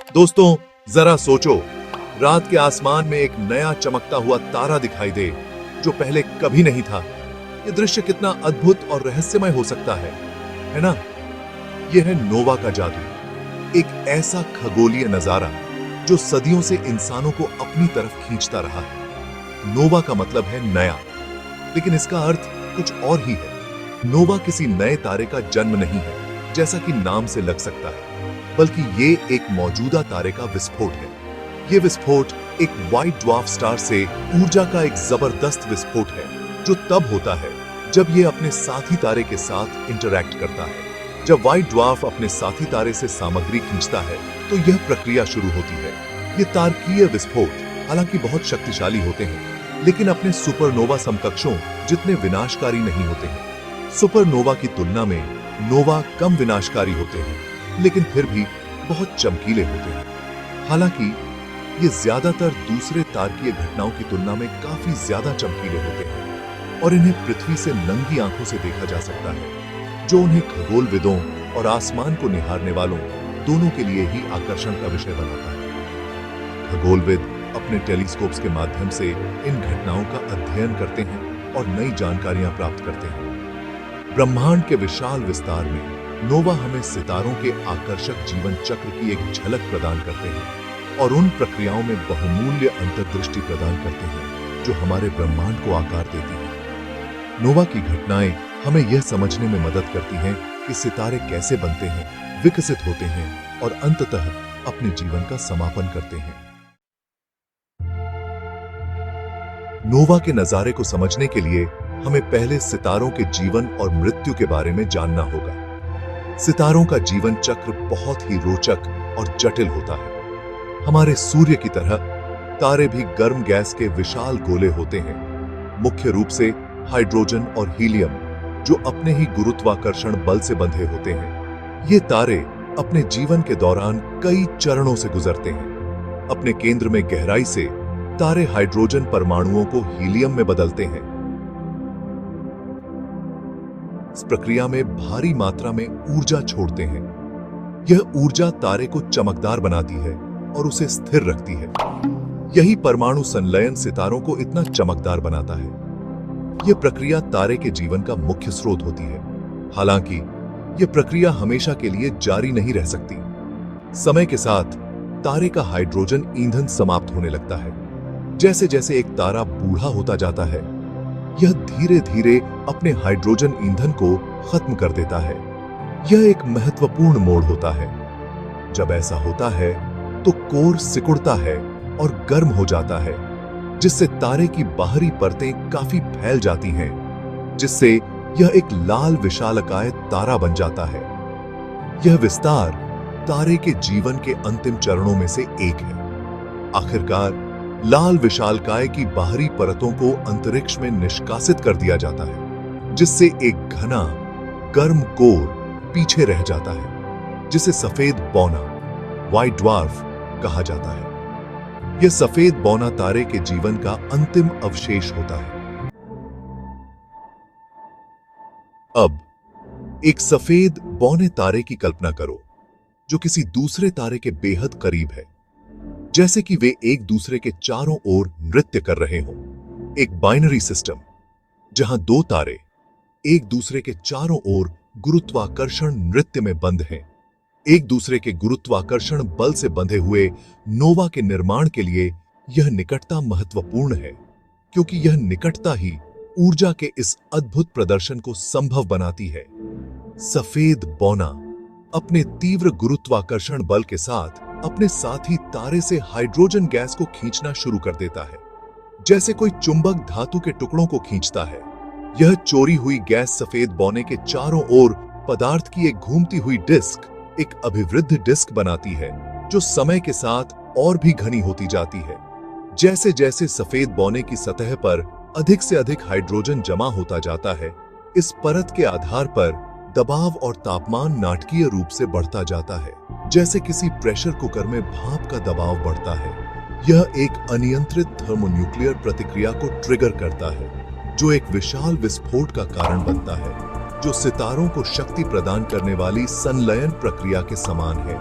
दोस्तों, जरा सोचो, रात के आसमान में एक नया चमकता हुआ तारा दिखाई दे जो पहले कभी नहीं था। यह दृश्य कितना अद्भुत और रहस्यमय हो सकता है ना? यह है नोवा का जादू, एक ऐसा खगोलीय नजारा जो सदियों से इंसानों को अपनी तरफ खींचता रहा है। नोवा का मतलब है नया, लेकिन इसका अर्थ कुछ और ही है। नोवा किसी नए तारे का जन्म नहीं है, जैसा कि नाम से लग सकता है, बल्कि ये एक मौजूदा तारे का विस्फोट है। ये विस्फोट एक व्हाइट ड्वार्फ स्टार से ऊर्जा का एक जबरदस्त विस्फोट है, जो तब होता है जब ये अपने साथी तारे के साथ इंटरैक्ट करता है। जब व्हाइट ड्वार्फ अपने साथी तारे से सामग्री खींचता है, तो यह प्रक्रिया शुरू होती है। ये तारकीय विस्फोट हालांकि बहुत शक्तिशाली होते हैं, लेकिन अपने सुपरनोवा समकक्षों जितने विनाशकारी नहीं होते हैं। सुपरनोवा की तुलना में नोवा कम विनाशकारी होते हैं, लेकिन फिर भी बहुत चमकीले होते हैं। हालांकि ये ज्यादातर दूसरे तारकीय घटनाओं की तुलना में काफी ज्यादा चमकीले होते हैं और इन्हें पृथ्वी से नंगी आंखों से देखा जा सकता है, जो उन्हें खगोलविदों और आसमान को निहारने वालों दोनों के लिए ही आकर्षण का विषय बनाता है। खगोलविद अपने टेलीस्कोप्स के माध्यम से इन घटनाओं का अध्ययन करते हैं और नई जानकारियां प्राप्त करते हैं। ब्रह्मांड के विशाल विस्तार में नोवा हमें सितारों के आकर्षक जीवन चक्र की एक झलक प्रदान करते हैं और उन प्रक्रियाओं में बहुमूल्य अंतर्दृष्टि प्रदान करते हैं जो हमारे ब्रह्मांड को आकार देती हैं। नोवा की घटनाएं हमें यह समझने में मदद करती हैं कि सितारे कैसे बनते हैं, विकसित होते हैं और अंततः अपने जीवन का समापन करते हैं। नोवा के नजारे को समझने के लिए हमें पहले सितारों के जीवन और मृत्यु के बारे में जानना होगा। सितारों का जीवन चक्र बहुत ही रोचक और जटिल होता है। हमारे सूर्य की तरह तारे भी गर्म गैस के विशाल गोले होते हैं, मुख्य रूप से हाइड्रोजन और हीलियम, जो अपने ही गुरुत्वाकर्षण बल से बंधे होते हैं। ये तारे अपने जीवन के दौरान कई चरणों से गुजरते हैं। अपने केंद्र में गहराई से तारे हाइड्रोजन परमाणुओं को हीलियम में बदलते हैं। इस प्रक्रिया में भारी मात्रा में ऊर्जा छोड़ते हैं। यह ऊर्जा तारे को चमकदार बनाती है और उसे स्थिर रखती है। यही परमाणु संलयन सितारों को इतना चमकदार बनाता है। यह प्रक्रिया तारे के जीवन का मुख्य स्रोत होती है। हालांकि यह प्रक्रिया हमेशा के लिए जारी नहीं रह सकती। समय के साथ तारे का हाइड्रोजन ईंधन समाप्त होने लगता है। जैसे जैसे एक तारा बूढ़ा होता जाता है, यह धीरे धीरे अपने हाइड्रोजन ईंधन को खत्म कर देता है। यह एक महत्वपूर्ण मोड़ होता है। जब ऐसा होता है तो कोर सिकुड़ता है और गर्म हो जाता है, जिससे तारे की बाहरी परतें काफी फैल जाती हैं, जिससे यह एक लाल विशालकाय तारा बन जाता है। यह विस्तार तारे के जीवन के अंतिम चरणों में से एक है। आखिरकार लाल विशालकाय की बाहरी परतों को अंतरिक्ष में निष्कासित कर दिया जाता है, जिससे एक घना गर्म कोर पीछे रह जाता है, जिसे सफेद बौना व्हाइट ड्वार्फ कहा जाता है। यह सफेद बौना तारे के जीवन का अंतिम अवशेष होता है। अब एक सफेद बौने तारे की कल्पना करो, जो किसी दूसरे तारे के बेहद करीब है, जैसे कि वे एक दूसरे के चारों ओर नृत्य कर रहे हों। एक बाइनरी सिस्टम जहां दो तारे एक दूसरे के चारों ओर गुरुत्वाकर्षण नृत्य में बंद हैं। एक दूसरे के गुरुत्वाकर्षण बल से बंधे हुए नोवा के निर्माण के लिए यह निकटता महत्वपूर्ण है, क्योंकि यह निकटता ही ऊर्जा के इस अद्भुत प्रदर्शन को संभव बनाती है। सफेद बौना अपने तीव्र गुरुत्वाकर्षण बल के साथ अपने साथी तारे से हाइड्रोजन गैस को खींचना शुरू कर देता है, जैसे कोई चुंबक धातु के टुकड़ों को खींचता है। यह चोरी हुई गैस सफेद बौने के चारों ओर पदार्थ की एक घूमती हुई डिस्क, एक अभिवृद्ध डिस्क बनाती है, जो समय के साथ और भी घनी होती जाती है। जैसे जैसे सफेद बौने की सतह पर अधिक से अधिक हाइड्रोजन जमा होता जाता है, इस परत के आधार पर दबाव और तापमान नाटकीय रूप से बढ़ता जाता है, जैसे किसी प्रेशर कुकर में भाप का दबाव बढ़ता है। यह एक अनियंत्रित थर्मोन्यूक्लियर प्रतिक्रिया को ट्रिगर करता है, जो एक विशाल विस्फोट का कारण बनता है, जो सितारों को शक्ति प्रदान करने वाली संलयन प्रक्रिया के समान है।